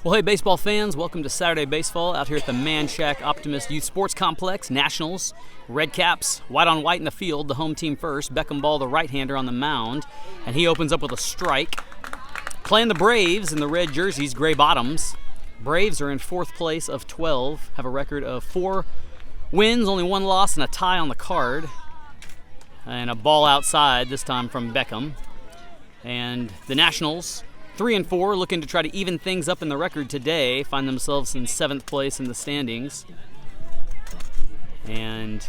Well, hey, baseball fans, welcome to Saturday Baseball out here at the Manchac Optimist Youth Sports Complex. Nationals, red caps, white on white in the field, the home team first. Beckham Ball, the right-hander, on the mound, and he opens up with a strike. Playing the Braves in the red jerseys, gray bottoms. Braves are in fourth place of 12, have a record of 4 wins, only 1 loss, and a tie on the card. And a ball outside, this time from Beckham. And the Nationals, 3-4, looking to try to even things up in the record today, find themselves in 7th place in the standings. And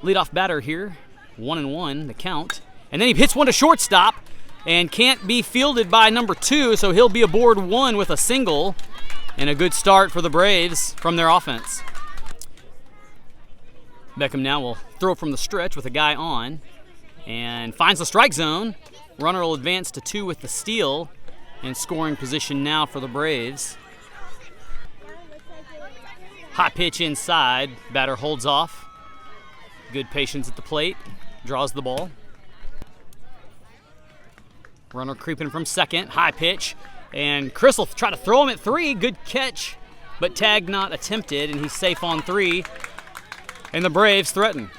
leadoff batter here, 1-1, the count. And then he hits one to shortstop and can't be fielded by number 2, so he'll be aboard 1 with a single. And a good start for the Braves from their offense. Beckham now will throw from the stretch with a guy on and finds the strike zone. Runner will advance to 2 with the steal. In scoring position now for the Braves. Hot pitch inside. Batter holds off. Good patience at the plate. Draws the ball. Runner creeping from second. High pitch. And Chris will try to throw him at 3. Good catch. But tag not attempted, and he's safe on 3. And the Braves threaten.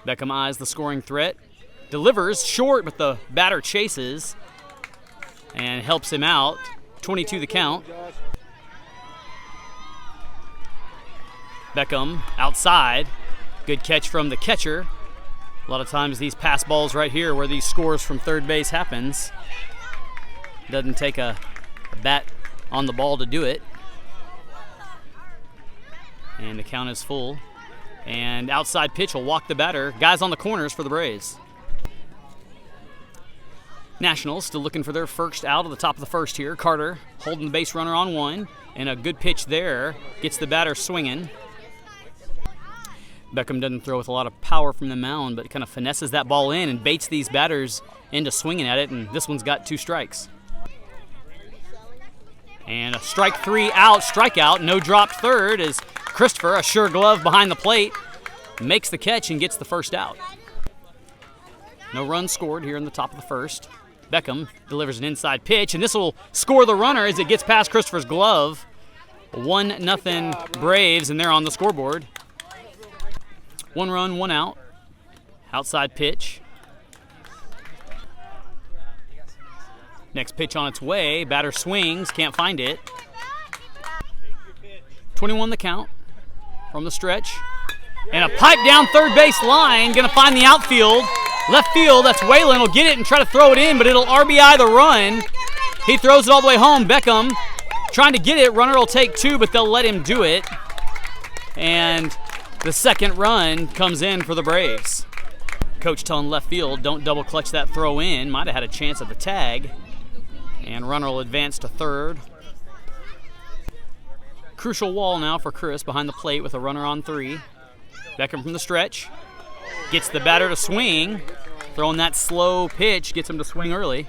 Beckham eyes the scoring threat. Delivers short, but the batter chases and helps him out. 22 the count. Beckham outside. Good catch from the catcher. A lot of times these pass balls right here where these scores from third base happens. Doesn't take a bat on the ball to do it. And the count is full. And outside pitch will walk the batter. Guys on the corners for the Braves. Nationals still looking for their first out at the top of the first here. Carter holding the base runner on 1, and a good pitch there gets the batter swinging. Beckham doesn't throw with a lot of power from the mound, but kind of finesses that ball in and baits these batters into swinging at it, and this one's got 2 strikes. And a strike 3 out, strikeout, no dropped third as Christopher, a sure glove behind the plate, makes the catch and gets the first out. No runs scored here in the top of the first. Beckham delivers an inside pitch, and this will score the runner as it gets past Christopher's glove. 1-0 Braves, and they're on the scoreboard. 1 run, 1 out. Outside pitch. Next pitch on its way. Batter swings, can't find it. 21 the count from the stretch. And a pipe down third base line, gonna find the outfield. Left field, that's Whalen, will get it and try to throw it in, but it'll RBI the run. He throws it all the way home. Beckham trying to get it. Runner will take 2, but they'll let him do it. And the second run comes in for the Braves. Coach telling left field, don't double clutch that throw in. Might have had a chance at the tag. And runner will advance to third. Crucial wall now for Chris behind the plate with a runner on 3. Beckham from the stretch. Gets the batter to swing. Throwing that slow pitch gets him to swing early.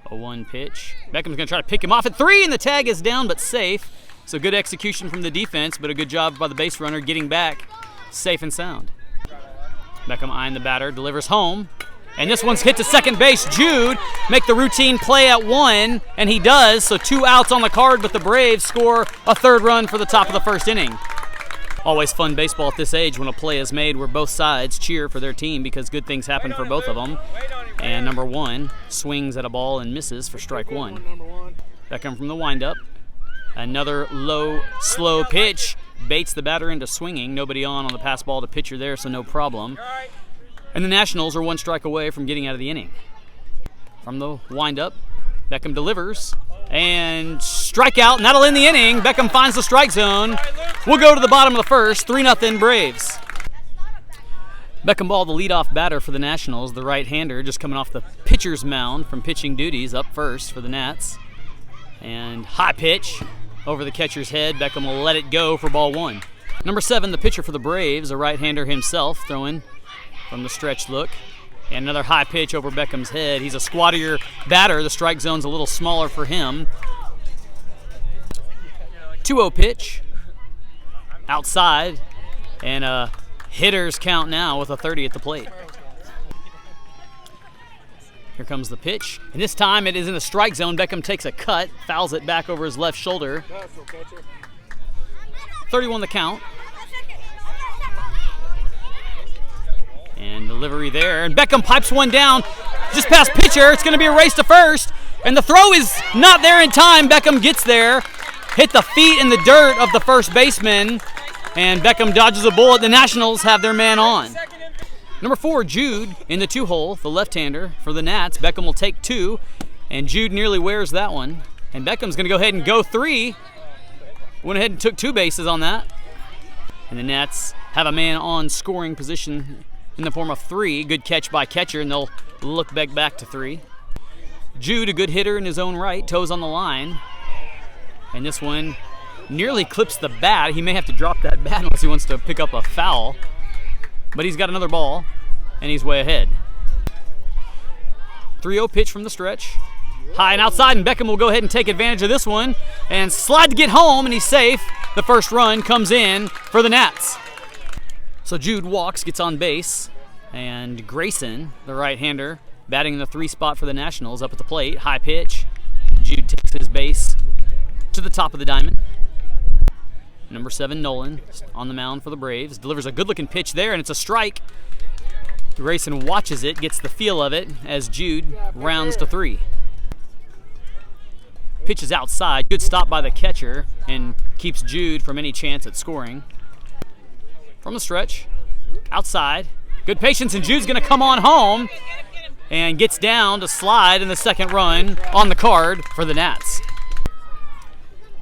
A 1 pitch. Beckham's going to try to pick him off at 3, and the tag is down but safe. So good execution from the defense, but a good job by the base runner getting back safe and sound. Beckham eyeing the batter, delivers home. And this one's hit to second base. Jude make the routine play at 1, and he does. So 2 outs on the card, but the Braves score a 3rd run for the top of the first inning. Always fun baseball at this age when a play is made where both sides cheer for their team because good things happen for both of them. And number 1 swings at a ball and misses for strike 1. Beckham from the windup. Another low, slow pitch. Baits the batter into swinging. Nobody on the pass ball to pitcher there, so no problem. And the Nationals are 1 strike away from getting out of the inning. From the windup, Beckham delivers and strikeout, and that'll end the inning. Beckham finds the strike zone. We'll go to the bottom of the first, 3-0 Braves. Beckham Ball, the leadoff batter for the Nationals, the right-hander, just coming off the pitcher's mound from pitching duties, up first for the Nats. And high pitch over the catcher's head. Beckham will let it go for ball 1. Number 7, the pitcher for the Braves, a right-hander himself, throwing from the stretch look. And another high pitch over Beckham's head. He's a squattier batter. The strike zone's a little smaller for him. 2-0 pitch. Outside. And a hitter's count now with a 30 at the plate. Here comes the pitch, and this time it is in the strike zone. Beckham takes a cut, fouls it back over his left shoulder. 31 the count. And delivery there, and Beckham pipes one down just past pitcher. It's going to be a race to first, and the throw is not there in time. Beckham gets there, hit the feet in the dirt of the first baseman, and Beckham dodges a bullet. The Nationals have their man on. Number 4, Jude in the 2-hole, the left-hander for the Nats. Beckham will take 2, and Jude nearly wears that one. And Beckham's going to go ahead and go 3. Went ahead and took 2 bases on that. And the Nats have a man on scoring position in the form of 3. Good catch by catcher, and they'll look back to 3. Jude, a good hitter in his own right, toes on the line. And this one nearly clips the bat. He may have to drop that bat unless he wants to pick up a foul. But he's got another ball, and he's way ahead. 3-0 pitch from the stretch. High and outside, and Beckham will go ahead and take advantage of this one and slide to get home, and he's safe. The first run comes in for the Nats. So Jude walks, gets on base, and Grayson, the right-hander, batting in the 3 spot for the Nationals, up at the plate. High pitch. Jude takes his base to the top of the diamond. Number 7, Nolan, on the mound for the Braves. Delivers a good-looking pitch there, and it's a strike. Grayson watches it, gets the feel of it as Jude rounds to 3. Pitch is outside. Good stop by the catcher and keeps Jude from any chance at scoring. From the stretch, outside. Good patience, and Jude's going to come on home and gets down to slide in the second run on the card for the Nats.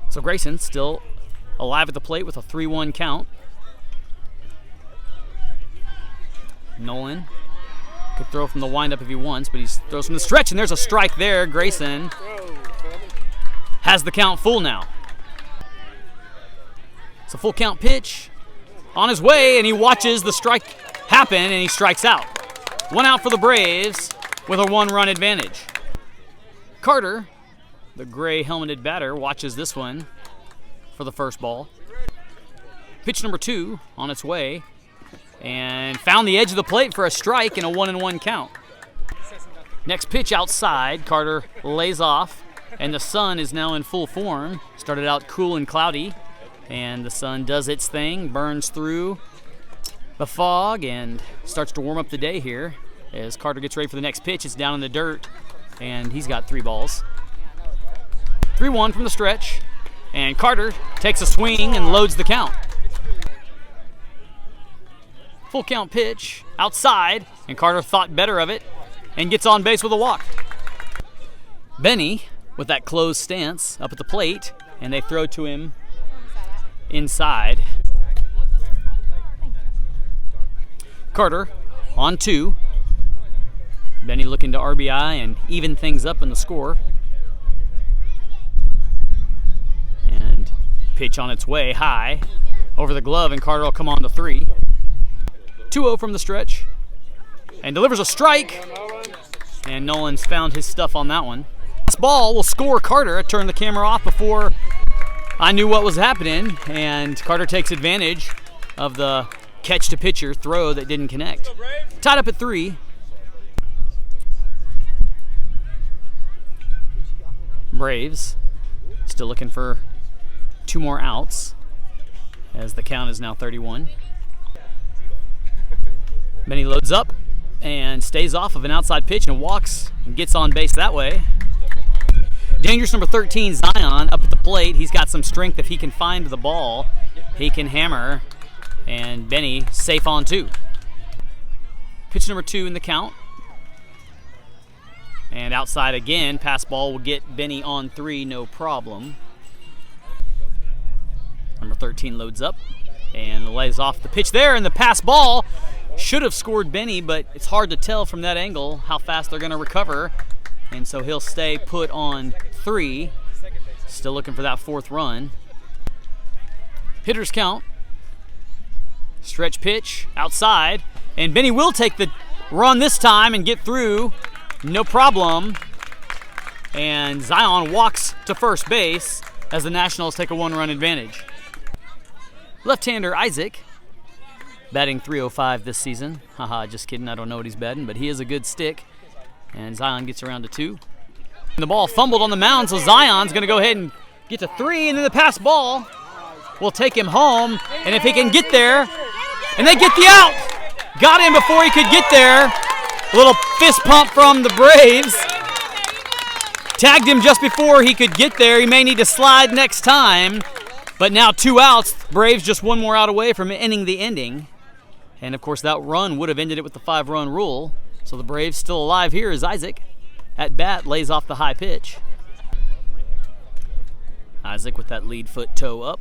So Grayson still alive at the plate with a 3-1 count. Nolan could throw from the windup if he wants, but he throws from the stretch, and there's a strike there. Grayson has the count full now. It's a full count pitch on his way, and he watches the strike happen, and he strikes out. 1 out for the Braves with a 1-run advantage. Carter, the gray helmeted batter, watches this one for the first ball. Pitch number 2 on its way, and found the edge of the plate for a strike and a 1-1 count. Next pitch outside, Carter lays off, and the sun is now in full form. Started out cool and cloudy, and the sun does its thing, burns through the fog, and starts to warm up the day here. As Carter gets ready for the next pitch, it's down in the dirt, and he's got 3 balls. 3-1 from the stretch. And Carter takes a swing and loads the count. Full count pitch outside, and Carter thought better of it and gets on base with a walk. Benny with that closed stance up at the plate, and they throw to him inside. Carter on 2. Benny looking to RBI and even things up in the score. And pitch on its way high over the glove, and Carter will come on to 3. 2-0 from the stretch, and delivers a strike, and Nolan's found his stuff on that one. This ball will score Carter. I turned the camera off before I knew what was happening, and Carter takes advantage of the catch to pitcher throw that didn't connect. Tied up at 3. Braves still looking for 2 more outs as the count is now 31. Benny loads up and stays off of an outside pitch and walks and gets on base that way. Dangerous number 13, Zion, up at the plate. He's got some strength. If he can find the ball, he can hammer, and Benny safe on 2. Pitch number 2 in the count. And outside again, pass ball will get Benny on 3, no problem. Number 13 loads up and lays off the pitch there, and the pass ball should have scored Benny, but it's hard to tell from that angle how fast they're going to recover, and so he'll stay put on 3. Still looking for that 4th run. Hitters count. Stretch pitch outside, and Benny will take the run this time and get through, no problem. And Zion walks to first base as the Nationals take a 1-run advantage. Left-hander Isaac, batting .305 this season. Haha, just kidding, I don't know what he's batting, but he is a good stick. And Zion gets around to 2. And the ball fumbled on the mound, so Zion's going to go ahead and get to 3, and then the pass ball will take him home. And if he can get there, and they get the out. Got him before he could get there. A little fist pump from the Braves. Tagged him just before he could get there. He may need to slide next time. But now 2 outs. Braves just 1 more out away from ending the inning. And, of course, that run would have ended it with the 5-run rule. So the Braves still alive here as Isaac at bat lays off the high pitch. Isaac with that lead foot toe up.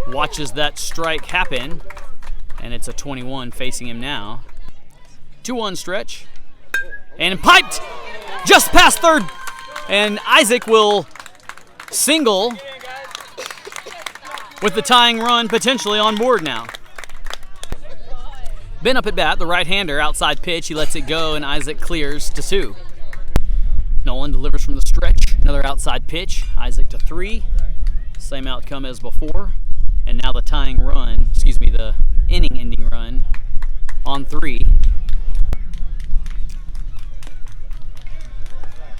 Watches that strike happen. And it's a 21 facing him now. 2-1 stretch. And piped just past third. And Isaac will single with the tying run potentially on board now. Ben up at bat, the right-hander, outside pitch. He lets it go, and Isaac clears to 2. Nolan delivers from the stretch. Another outside pitch. Isaac to 3. Same outcome as before. And now the tying run, the inning-ending run on 3.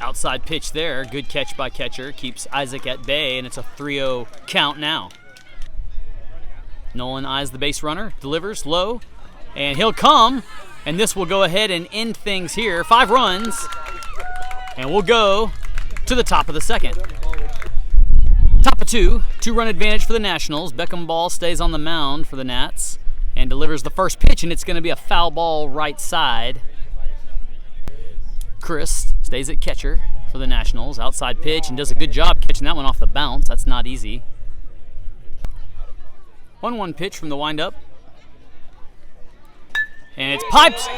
Outside pitch there. Good catch by catcher. Keeps Isaac at bay, and it's a 3-0 count now. Nolan eyes the base runner, delivers low, and he'll come, and this will go ahead and end things here. 5 runs, and we'll go to the top of the second. Top of 2, 2-run advantage for the Nationals. Beckham ball stays on the mound for the Nats and delivers the first pitch, and it's going to be a foul ball right side. Chris stays at catcher for the Nationals. Outside pitch and does a good job catching that one off the bounce. That's not easy. 1-1 pitch from the windup. And it's piped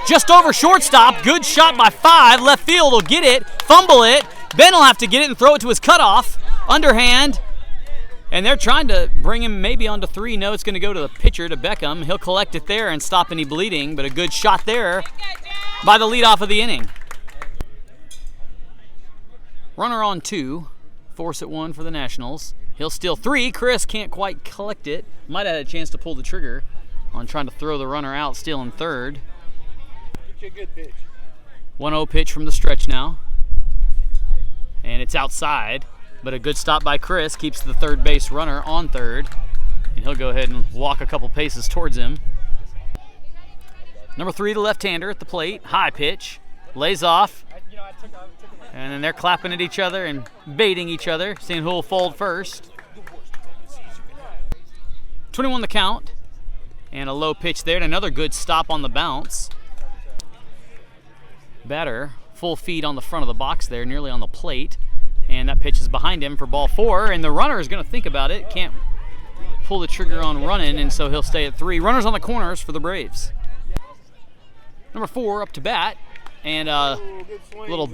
just over shortstop. Good shot by 5. Left field will get it, fumble it. Ben will have to get it and throw it to his cutoff. Underhand. And they're trying to bring him maybe onto 3. No, it's going to go to the pitcher, to Beckham. He'll collect it there and stop any bleeding, but a good shot there by the leadoff of the inning. Runner on 2. Force at 1 for the Nationals. He'll steal 3. Chris can't quite collect it. Might have had a chance to pull the trigger on trying to throw the runner out, stealing 3rd. Get you a good pitch. 1-0 pitch from the stretch now. And it's outside, but a good stop by Chris keeps the third base runner on 3rd. And he'll go ahead and walk a couple paces towards him. Number 3, the left-hander at the plate. High pitch. Lays off. And then they're clapping at each other and baiting each other, seeing who will fold first. 21 the count. And a low pitch there, and another good stop on the bounce. Batter, full feed on the front of the box there, nearly on the plate. And that pitch is behind him for ball 4, and the runner is going to think about it. Can't pull the trigger on running, and so he'll stay at 3. Runners on the corners for the Braves. Number 4 up to bat. And a little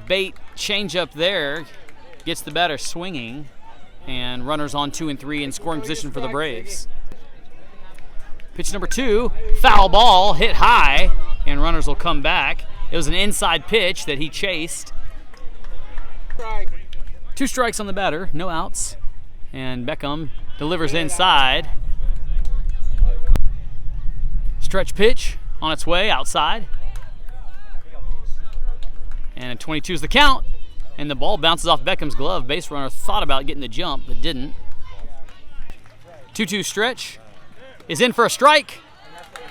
bait changeup there gets the batter swinging, and runners on 2 and 3 in scoring position for the Braves. Pitch number 2, foul ball, hit high, and runners will come back. It was an inside pitch that he chased. 2 strikes on the batter, no outs, and Beckham delivers inside. Stretch pitch on its way outside. And 22 is the count, and the ball bounces off Beckham's glove. Base runner thought about getting the jump, but didn't. 2-2 stretch is in for a strike,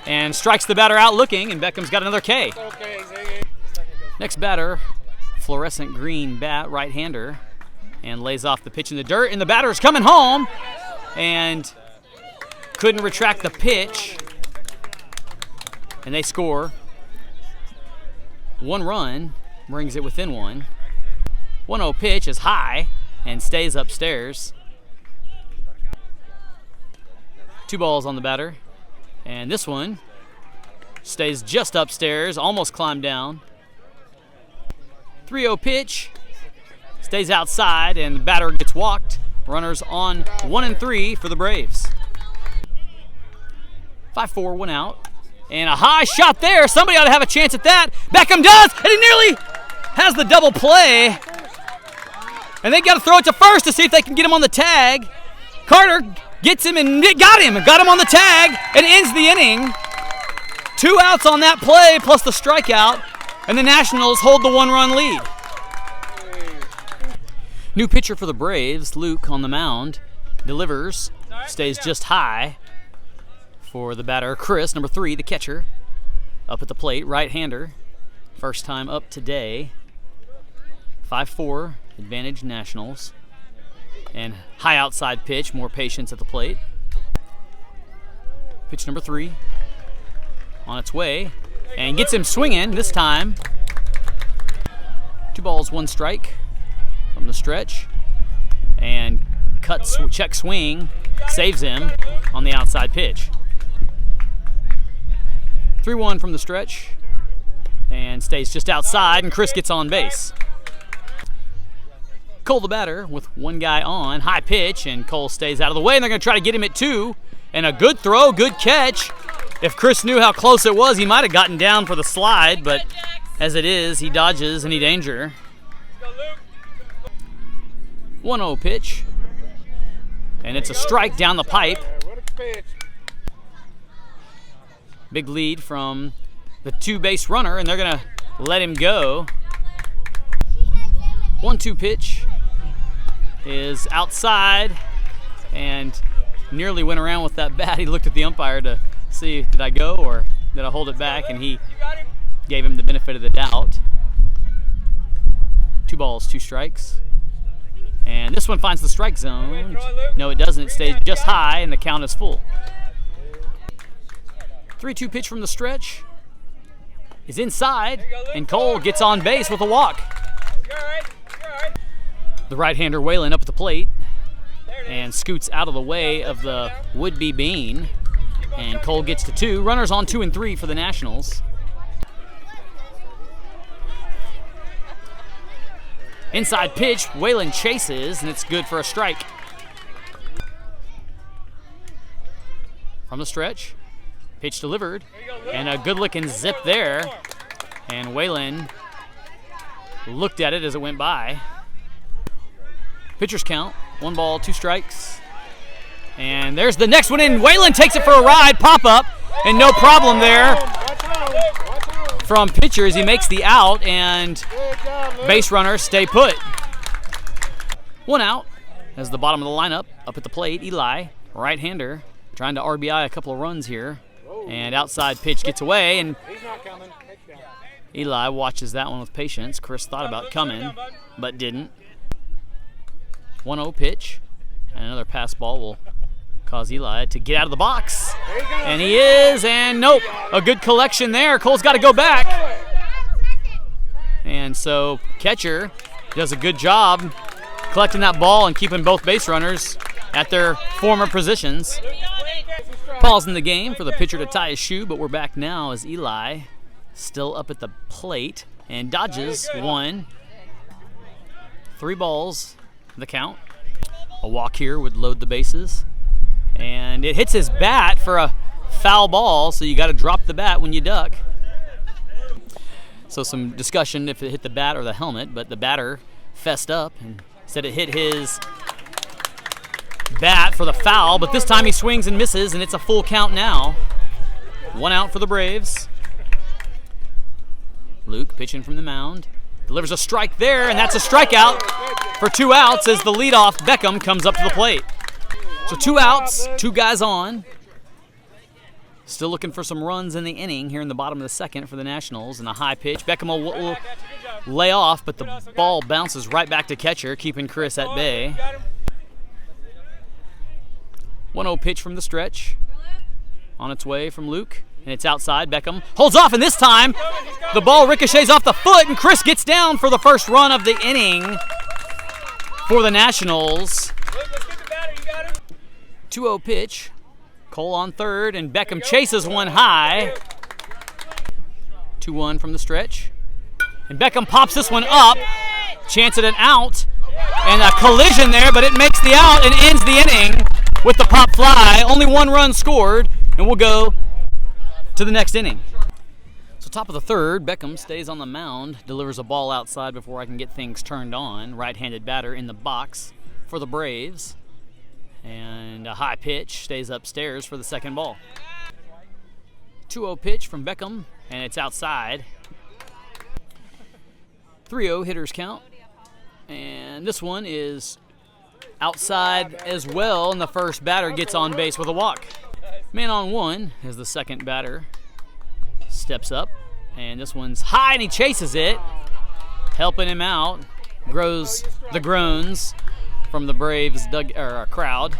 and strikes the batter out looking, and Beckham's got another K. Next batter, fluorescent green bat, right-hander, and lays off the pitch in the dirt, and the batter is coming home, and couldn't retract the pitch, and they score. 1 run. Brings it within 1. 1-0 pitch is high and stays upstairs. 2 balls on the batter. And this one stays just upstairs, almost climbed down. 3-0 pitch stays outside, and the batter gets walked. Runners on 1 and 3 for the Braves. 5-4, 1 out. And a high shot there. Somebody ought to have a chance at that. Beckham does, and he nearly has the double play. And they got to throw it to first to see if they can get him on the tag. Carter gets him and got him on the tag and ends the inning. 2 outs on that play plus the strikeout, and the Nationals hold the 1-run lead. New pitcher for the Braves, Luke on the mound, delivers, stays just high for the batter, Chris, number 3, the catcher, up at the plate, right-hander, first time up today. 5-4, advantage Nationals. And high outside pitch, more patience at the plate. Pitch number 3, on its way, and gets him swinging this time. 2 balls, 1 strike from the stretch, and cuts, check swing, saves him on the outside pitch. 3-1 from the stretch, and stays just outside, and Chris gets on base. Cole the batter with 1 guy on, high pitch, and Cole stays out of the way, and they're going to try to get him at 2, and a good throw, good catch. If Chris knew how close it was, he might have gotten down for the slide, but as it is, he dodges any danger. 1-0 pitch, and it's a strike down the pipe. Big lead from the 2-base runner, and they're going to let him go. 1-2 pitch is outside, and nearly went around with that bat. He looked at the umpire to see, did I go or did I hold it back, and he gave him the benefit of the doubt. 2 balls, 2 strikes. And this one finds the strike zone. No, it doesn't. It stays just high, and the count is full. 3-2 pitch from the stretch is inside, and Cole gets on base with a walk. The right-hander Whalen up at the plate and scoots out of the way of the would-be Bean, and Cole gets to 2. Runners on 2 and 3 for the Nationals. Inside pitch, Whalen chases, and it's good for a strike. From the stretch, pitch delivered, and a good-looking zip there, and Whalen looked at it as it went by. Pitcher's count, 1 ball, 2 strikes. And there's the next one in. Whalen takes it for a ride, pop-up, and no problem there from pitcher as he makes the out, and base runners stay put. 1 out as the bottom of the lineup up at the plate. Eli, right-hander, trying to RBI a couple of runs here, and outside pitch gets away, and Eli watches that one with patience. Chris thought about coming, but didn't. 1-0 pitch, and another pass ball will cause Eli to get out of the box, and he is, and nope, a good collection there. Cole's got to go back, and so catcher does a good job collecting that ball and keeping both base runners at their former positions. Pause in the game for the pitcher to tie his shoe, but we're back now as Eli still up at the plate and dodges 1. 3 balls, the count. A walk here would load the bases, and it hits his bat for a foul ball, so you got to drop the bat when you duck. So some discussion if it hit the bat or the helmet, but the batter fessed up and said it hit his bat for the foul, but this time he swings and misses, and it's a full count now. 1 out for the Braves. Luke pitching from the mound, delivers a strike there, and that's a strikeout for 2 outs as the leadoff Beckham comes up to the plate. So 2 outs, 2 guys on. Still looking for some runs in the inning here in the bottom of the second for the Nationals, and a high pitch. Beckham will lay off, but the ball bounces right back to catcher, keeping Chris at bay. 1-0 pitch from the stretch. On its way from Luke, and it's outside. Beckham holds off, and this time the ball ricochets off the foot, and Chris gets down for the first run of the inning for the Nationals. 2-0 pitch. Cole on third, and Beckham chases one high. 2-1 from the stretch. And Beckham pops this one up. Chance at an out. And a collision there, but it makes the out and ends the inning with the pop fly. Only 1 run scored, and we'll go to the next inning. So top of the third, Beckham stays on the mound, delivers a ball outside before I can get things turned on. Right-handed batter in the box for the Braves. And a high pitch stays upstairs for the second ball. 2-0 pitch from Beckham, and it's outside. 3-0 hitters count. And this one is outside as well, and the first batter gets on base with a walk. Man on one as the second batter steps up, and this one's high and he chases it, helping him out. Grows the groans from the Braves crowd.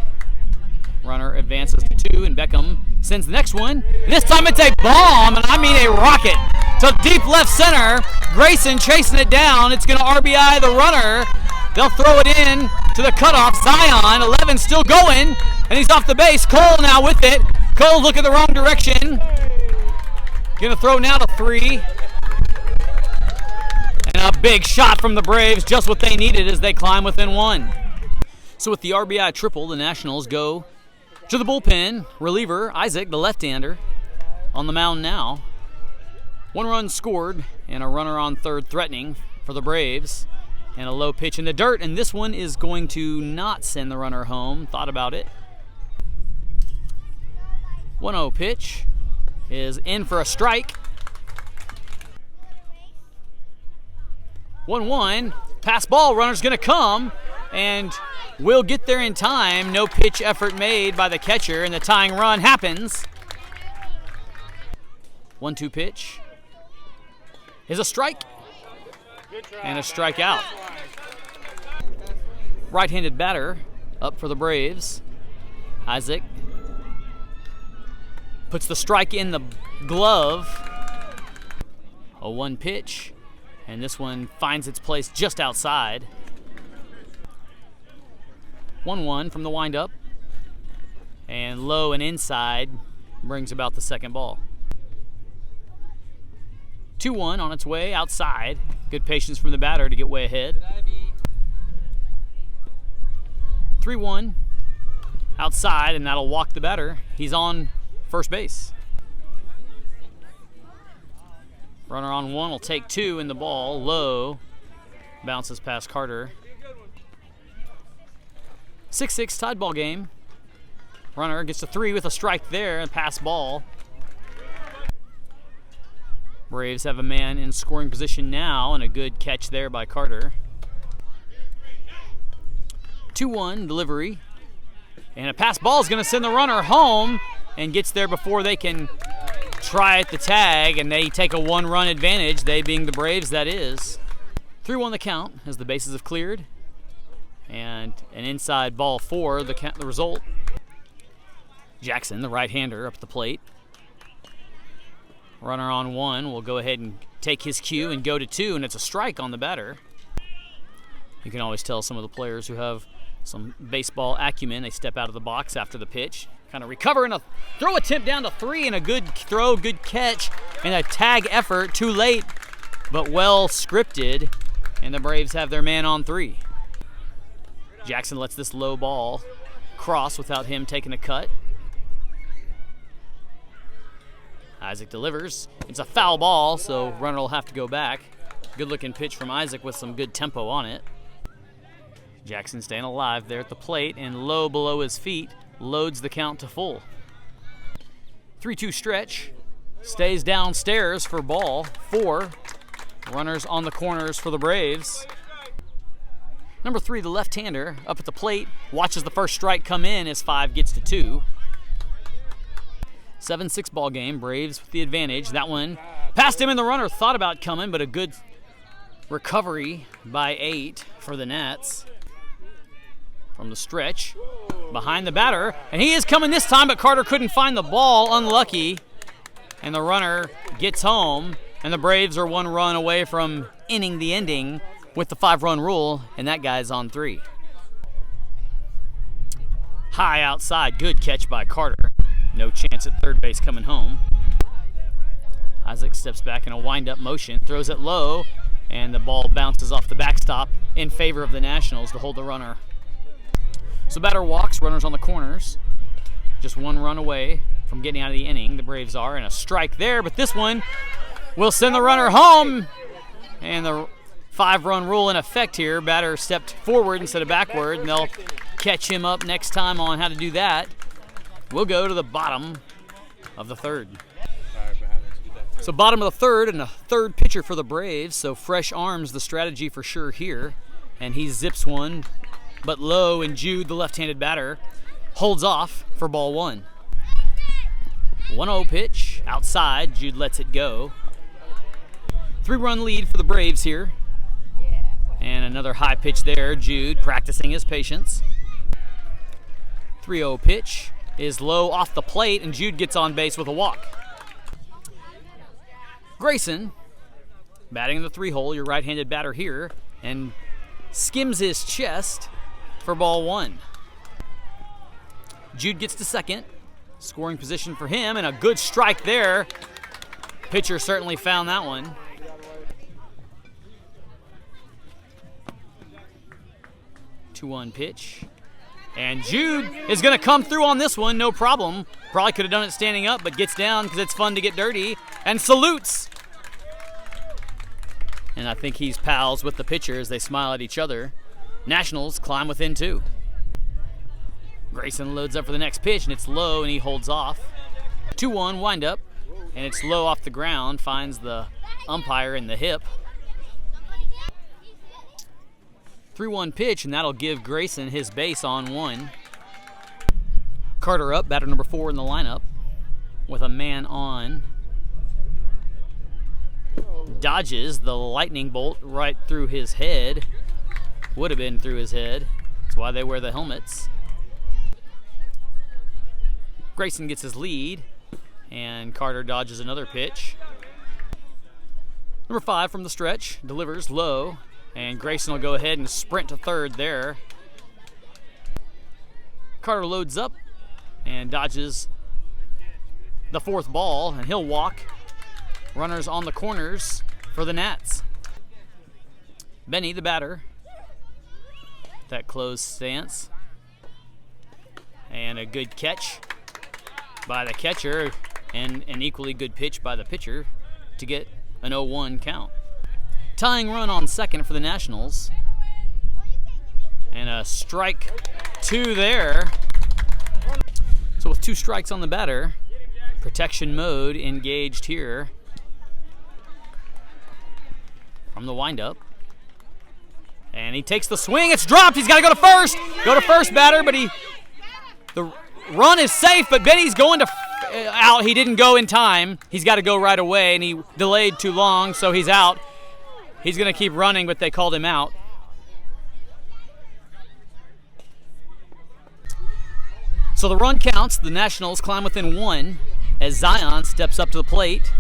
Runner advances to 2, and Beckham sends the next one. This time it's a bomb, and I mean a rocket, to deep left center. Grayson chasing it down. It's going to RBI the runner. They'll throw it in to the cutoff. Zion, 11 still going, and he's off the base. Cole now with it. Cole looking the wrong direction. Going to throw now to 3. And a big shot from the Braves, just what they needed as they climb within 1. So with the RBI triple, the Nationals go to the bullpen. Reliever Isaac, the left-hander, on the mound now. 1 run scored and a runner on third threatening for the Braves. And a low pitch in the dirt, and this one is going to not send the runner home. Thought about it. 1-0 pitch is in for a strike. 1-1, pass ball, runner's gonna come, and will get there in time. No pitch effort made by the catcher, and the tying run happens. 1-2 pitch is a strike, and a strikeout. Right-handed batter up for the Braves. Isaac puts the strike in the glove. A 1 pitch, and this one finds its place just outside. 1-1 from the windup, and low and inside brings about the second ball. 2-1 on its way outside. Good patience from the batter to get way ahead. 3-1 outside, and that'll walk the batter. He's on first base. Runner on 1 will take 2, and the ball low bounces past Carter. 6-6 tied ball game. Runner gets to 3 with a strike there, and pass ball. Braves have a man in scoring position now, and a good catch there by Carter. 2-1 delivery, and a pass ball is going to send the runner home, and gets there before they can try at the tag, and they take a 1-run advantage, they being the Braves, that is. 3-1 the count as the bases have cleared, and an inside ball for the result. Jackson, the right-hander, up at the plate. Runner on 1 will go ahead and take his cue and go to 2, and it's a strike on the batter. You can always tell some of the players who have some baseball acumen, they step out of the box after the pitch, kind of recover, and a throw attempt down to 3, and a good throw, good catch, and a tag effort, too late, but well scripted, and the Braves have their man on 3. Jackson lets this low ball cross without him taking a cut. Isaac delivers. It's a foul ball, so runner will have to go back. Good looking pitch from Isaac with some good tempo on it. Jackson staying alive there at the plate, and low below his feet loads the count to full. 3-2 stretch. Stays downstairs for ball 4. Runners on the corners for the Braves. Number 3, the left-hander, up at the plate, watches the first strike come in as 5 gets to 2. 7-6 ball game, Braves with the advantage. That one passed him, and the runner thought about coming, but a good recovery by 8 for the Nats. From the stretch, behind the batter, and he is coming this time, but Carter couldn't find the ball, unlucky, and the runner gets home, and the Braves are 1 run away from inning the ending with the 5-run rule, and that guy's on 3. High outside, good catch by Carter. No chance at third base coming home. Isaac steps back in a wind-up motion, throws it low, and the ball bounces off the backstop in favor of the Nationals to hold the runner. So batter walks, runners on the corners. Just 1 run away from getting out of the inning, the Braves are, and a strike there, but this one will send the runner home, and the 5-run rule in effect here. Batter stepped forward instead of backward, and they'll catch him up next time on how to do that. We'll go to the bottom of the 3rd. So bottom of the third, and a third pitcher for the Braves. So fresh arms, the strategy for sure here. And he zips one, but low, and Jude, the left-handed batter, holds off for ball 1. 1-0 pitch, outside, Jude lets it go. 3-run lead for the Braves here. And another high pitch there, Jude practicing his patience. 3-0 pitch is low off the plate, and Jude gets on base with a walk. Grayson, batting in the 3-hole, your right-handed batter here, and skims his chest for ball 1. Jude gets to second, scoring position for him, and a good strike there. Pitcher certainly found that one. 2-1 pitch. And Jude is going to come through on this one, no problem. Probably could have done it standing up, but gets down because it's fun to get dirty, and salutes. And I think he's pals with the pitcher as they smile at each other. Nationals climb within 2. Grayson loads up for the next pitch, and it's low, and he holds off. 2-1 windup, and it's low off the ground, finds the umpire in the hip. 3-1 pitch, and that'll give Grayson his base on 1. Carter up, batter number 4 in the lineup, with a man on. Dodges the lightning bolt right through his head. Would have been through his head. That's why they wear the helmets. Grayson gets his lead, and Carter dodges another pitch. Number 5 from the stretch, delivers low. And Grayson will go ahead and sprint to third there. Carter loads up and dodges the 4th ball, and he'll walk. Runners on the corners for the Nats. Benny, the batter. That closed stance. And a good catch by the catcher, and an equally good pitch by the pitcher to get an 0-1 count. Tying run on second for the Nationals. And a strike 2 there. So with 2 strikes on the batter, protection mode engaged here from the windup. And he takes the swing. It's dropped. He's got to go to first. Go to first, batter, but the run is safe, but Benny's going to out. He didn't go in time. He's got to go right away, and he delayed too long, so he's out. He's going to keep running, but they called him out. So the run counts. The Nationals climb within 1 as Zion steps up to the plate.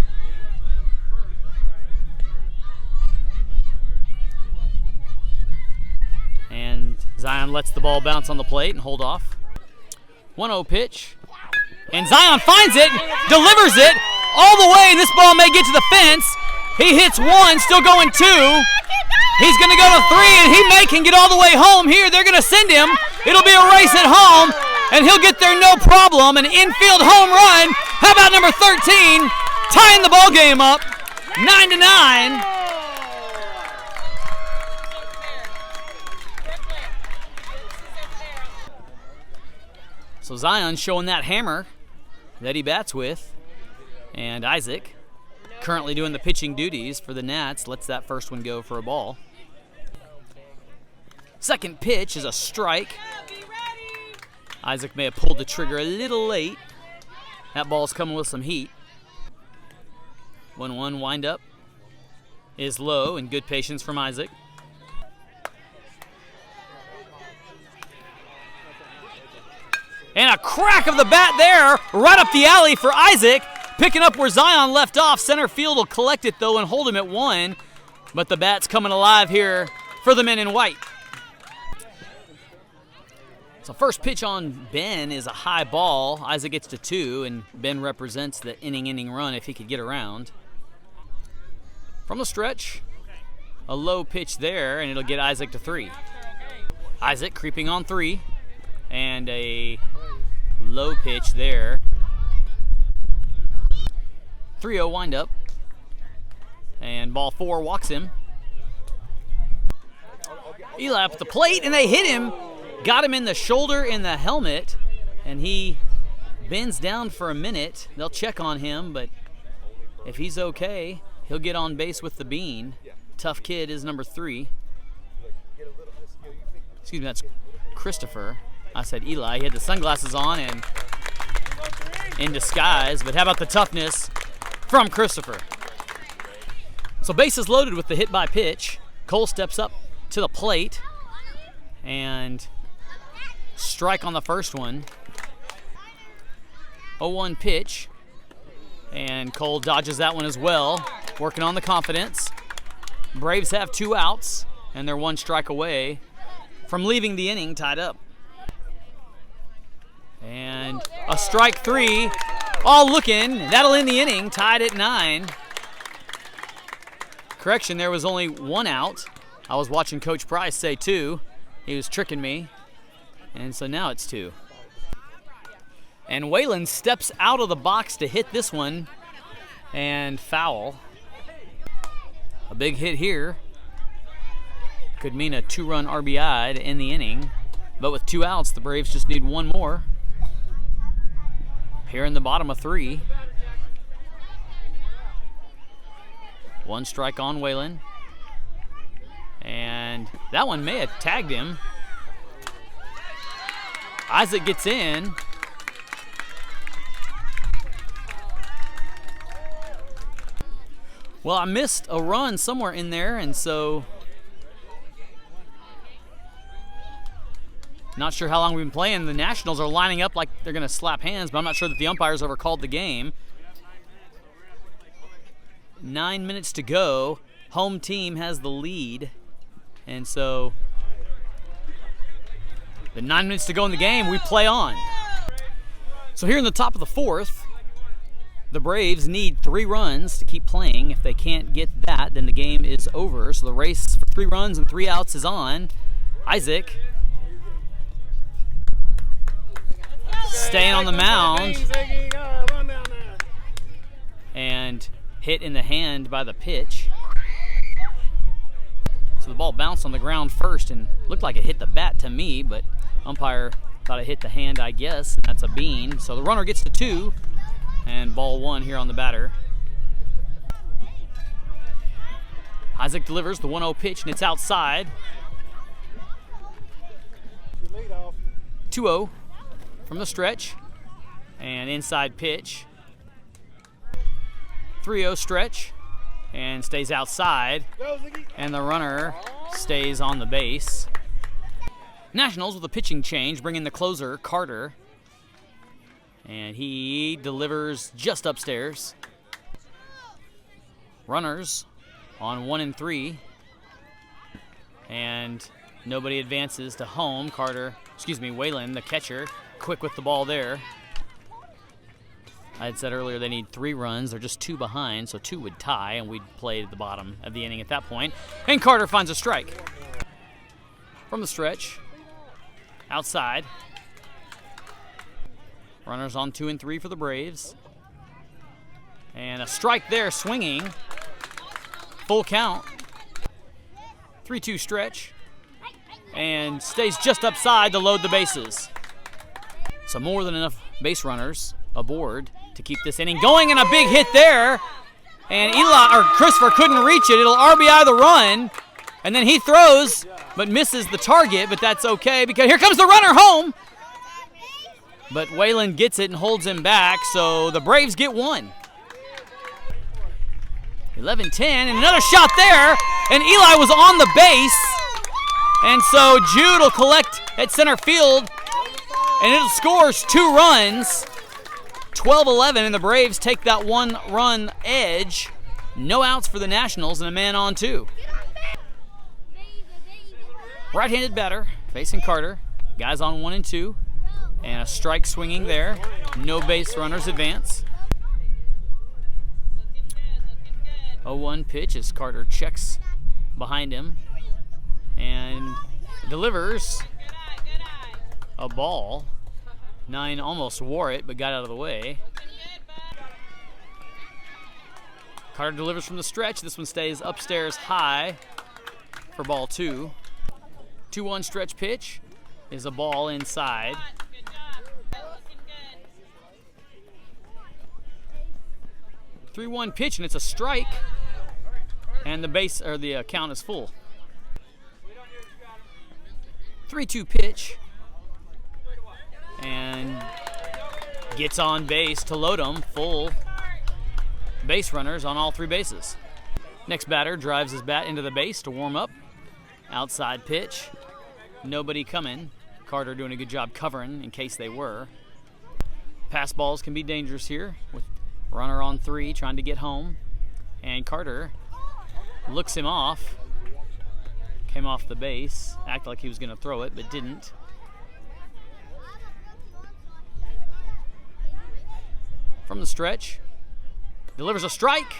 And Zion lets the ball bounce on the plate and hold off. 1-0 pitch. And Zion finds it, delivers it all the way, and this ball may get to the fence. He hits 1, still going 2. He's going to go to 3, and he can get all the way home here. They're going to send him. It'll be a race at home, and he'll get there no problem. An infield home run. How about number 13, tying the ball game up, 9-9. So Zion showing that hammer that he bats with, and Isaac, currently doing the pitching duties for the Nats, lets that first one go for a ball. Second pitch is a strike. Isaac may have pulled the trigger a little late. That ball's coming with some heat. 1-1 windup is low, and good patience from Isaac. And a crack of the bat there, right up the alley for Isaac. Picking up where Zion left off. Center field will collect it, though, and hold him at 1. But the bat's coming alive here for the men in white. So first pitch on Ben is a high ball. Isaac gets to 2, and Ben represents the inning run if he could get around. From the stretch, a low pitch there, and it'll get Isaac to 3. Isaac creeping on 3, and a low pitch there. 3-0 windup, and ball 4 walks him. Eli up at the plate, and they hit him. Got him in the shoulder in the helmet, and he bends down for a minute. They'll check on him, but if he's okay, he'll get on base with the bean. Tough Kid is number 3. Excuse me, that's Christopher. I said Eli. He had the sunglasses on and in disguise, but how about the toughness from Christopher? So bases loaded with the hit by pitch. Cole steps up to the plate and strike on the first one. 0-1 pitch, and Cole dodges that one as well, working on the confidence. Braves have 2 outs, and they're 1 strike away from leaving the inning tied up. And a strike 3, all looking. That'll end the inning, tied at 9. Correction, there was only 1 out. I was watching Coach Price say 2. He was tricking me. And so now it's 2. And Whalen steps out of the box to hit this one and foul. A big hit here could mean a 2-run RBI to end the inning. But with 2 outs, the Braves just need 1 more. Here in the bottom of 3. 1 strike on Whalen. And that one may have tagged him. Isaac gets in. Well, I missed a run somewhere in there, and so not sure how long we've been playing. The Nationals are lining up like they're going to slap hands, but I'm not sure that the umpires ever called the game. 9 minutes to go. Home team has the lead, and so the 9 minutes to go in the game, we play on. So here in the top of the 4th, the Braves need 3 runs to keep playing. If they can't get that, then the game is over. So the race for 3 runs and 3 outs is on. Isaac staying on the mound and hit in the hand by the pitch. So the ball bounced on the ground first and looked like it hit the bat to me, but umpire thought it hit the hand, I guess, and that's a bean. So the runner gets to 2, and ball 1 here on the batter. Isaac delivers the 1-0 pitch, and it's outside. 2-0 from the stretch, and inside pitch. 3-0 stretch, and stays outside, and the runner stays on the base. Nationals with a pitching change, bring in the closer, Carter, and he delivers just upstairs. Runners on 1 and 3, and nobody advances to home. Whalen, the catcher, quick with the ball there. I had said earlier they need 3 runs. They're just 2 behind, so 2 would tie, and we'd play at the bottom of the inning at that point. And Carter finds a strike. From the stretch, outside. Runners on 2 and 3 for the Braves. And a strike there, swinging. Full count. 3-2 stretch. And stays just upside to load the bases. So more than enough base runners aboard to keep this inning going, and a big hit there. And Christopher couldn't reach it. It'll RBI the run. And then he throws, but misses the target, but that's okay because here comes the runner home. But Whalen gets it and holds him back, so the Braves get 1. 11-10, and another shot there, and Eli was on the base. And so Jude will collect at center field, and it scores 2 runs. 12-11, and the Braves take that 1-run edge. No outs for the Nationals and a man on 2. Right-handed batter facing Carter. Guys on 1 and 2. And a strike swinging there. No base runners advance. 0-1 pitch as Carter checks behind him and delivers a ball. 9 almost wore it, but got out of the way. Carter delivers from the stretch. This one stays upstairs high for ball 2. 2-1 stretch pitch is a ball inside. 3-1 pitch, and it's a strike. And the base or the count is full. 3-2 pitch. And gets on base to load him. Full base runners on all 3 bases. Next batter drives his bat into the base to warm up. Outside pitch. Nobody coming. Carter doing a good job covering in case they were. Pass balls can be dangerous here with runner on 3 trying to get home. And Carter looks him off. Came off the base. Acted like he was going to throw it, but didn't. From the stretch. Delivers a strike.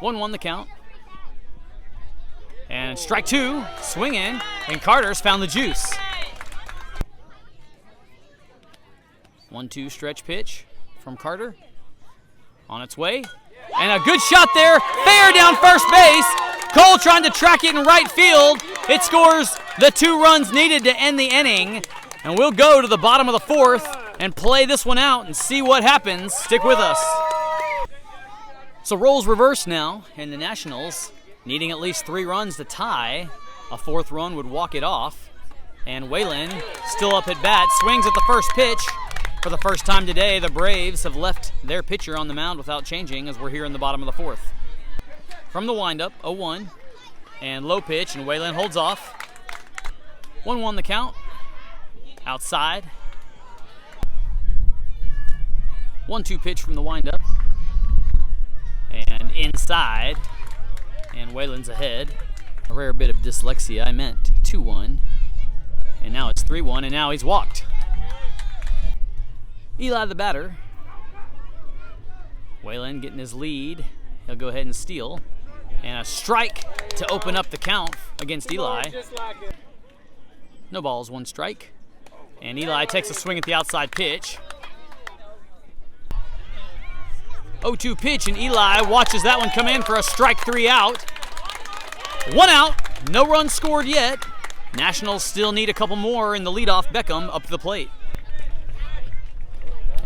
1-1 the count. And strike 2, swinging, and Carter's found the juice. 1-2 stretch pitch from Carter. On its way. And a good shot there. Fair down first base. Cole trying to track it in right field. It scores the 2 runs needed to end the inning. And we'll go to the bottom of the 4th and play this one out and see what happens. Stick with us. So roles reversed now, and the Nationals needing at least 3 runs to tie. A 4th run would walk it off. And Whalen still up at bat, swings at the first pitch. For the first time today, the Braves have left their pitcher on the mound without changing as we're here in the bottom of the 4th. From the windup, 0-1, and low pitch, and Whalen holds off. 1-1 the count. Outside. 1-2 pitch from the windup. And inside. And Whalen's ahead. A rare bit of dyslexia. I meant 2-1. And now it's 3-1, and now he's walked. Eli the batter. Whalen getting his lead. He'll go ahead and steal. And a strike to open up the count against Eli. No balls, 1 strike. And Eli takes a swing at the outside pitch. 0-2 pitch, and Eli watches that one come in for a strike 3 out. 1 out, no runs scored yet. Nationals still need a couple more in the leadoff. Beckham up to the plate.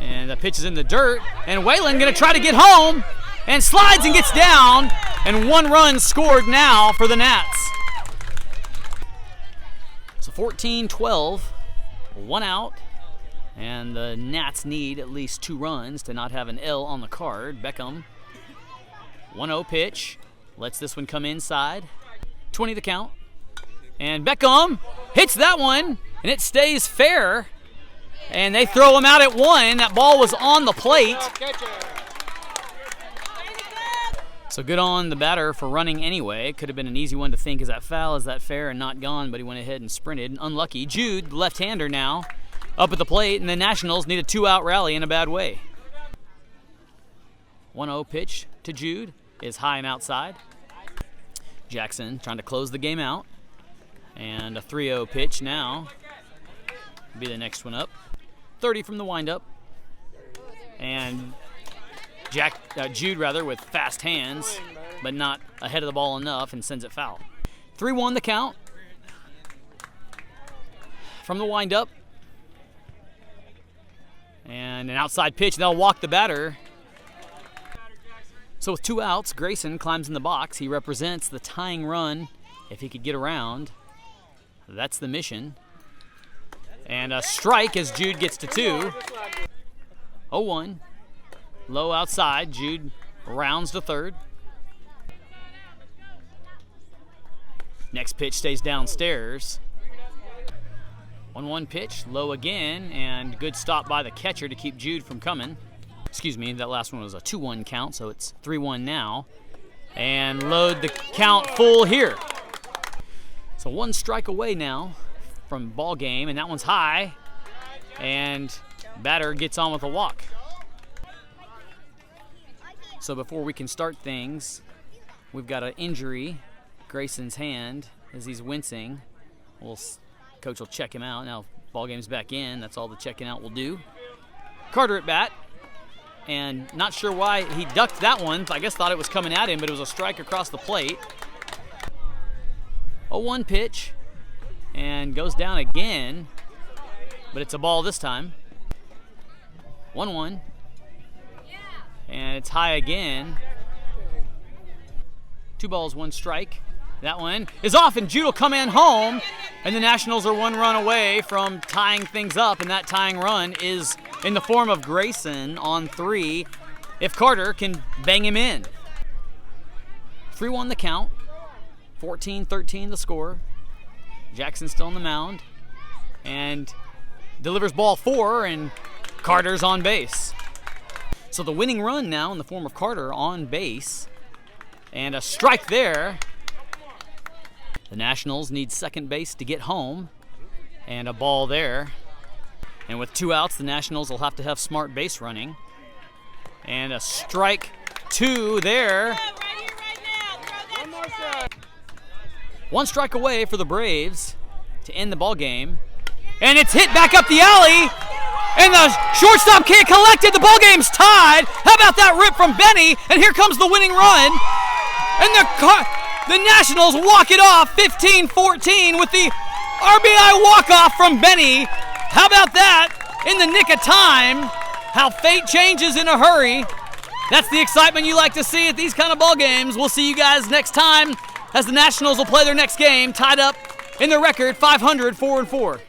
And the pitch is in the dirt, and Whalen gonna try to get home, and slides and gets down, and 1 run scored now for the Nats. So 14-12, 1 out, and the Nats need at least 2 runs to not have an L on the card. Beckham, 1-0 pitch, lets this one come inside, 20 the count, and Beckham hits that one, and it stays fair. And they throw him out at 1. That ball was on the plate. So good on the batter for running anyway. Could have been an easy one to think, is that foul, is that fair, and not gone, but he went ahead and sprinted. Unlucky. Jude, left-hander now, up at the plate, and the Nationals need a 2-out rally in a bad way. 1-0 pitch to Jude is high and outside. Jackson trying to close the game out. And a 3-0 pitch now be the next one up. 30 from the windup. And Jude with fast hands, but not ahead of the ball enough, and sends it foul. 3-1 the count. From the windup. And an outside pitch, they'll walk the batter. So with 2 outs, Grayson climbs in the box. He represents the tying run if he could get around. That's the mission. And a strike as Jude gets to 2. 0-1. Low outside. Jude rounds to third. Next pitch stays downstairs. 1-1 pitch. Low again. And good stop by the catcher to keep Jude from coming. Excuse me, that last one was a 2-1 count, so it's 3-1 now. And load the count full here. So 1 strike away now from ball game, and that one's high, and batter gets on with a walk. So before we can start things, we've got an injury. Grayson's hand as he's wincing. Coach will check him out. Now ball game's back in. That's all the checking out will do. Carter at bat, and not sure why he ducked that one. I guess thought it was coming at him, but it was a strike across the plate. 0-1 pitch. And goes down again, but it's a ball this time. 1-1. And it's high again. 2 balls, 1 strike. That one is off, and Jude will come in home, and the Nationals are 1 run away from tying things up, and that tying run is in the form of Grayson on 3 if Carter can bang him in. 3-1 the count, 14-13 the score. Jackson still on the mound and delivers ball 4, and Carter's on base. So the winning run now in the form of Carter on base, and a strike there. The Nationals need second base to get home, and a ball there. And with 2 outs, the Nationals will have to have smart base running. And a strike 2 there. 1 strike away for the Braves to end the ball game. And it's hit back up the alley, and the shortstop can't collect it. The ball game's tied. How about that rip from Benny? And here comes the winning run. And the Nationals walk it off 15-14 with the RBI walk-off from Benny. How about that? In the nick of time. How fate changes in a hurry. That's the excitement you like to see at these kind of ball games. We'll see you guys next time as the Nationals will play their next game, tied up in the record 500, 4-4.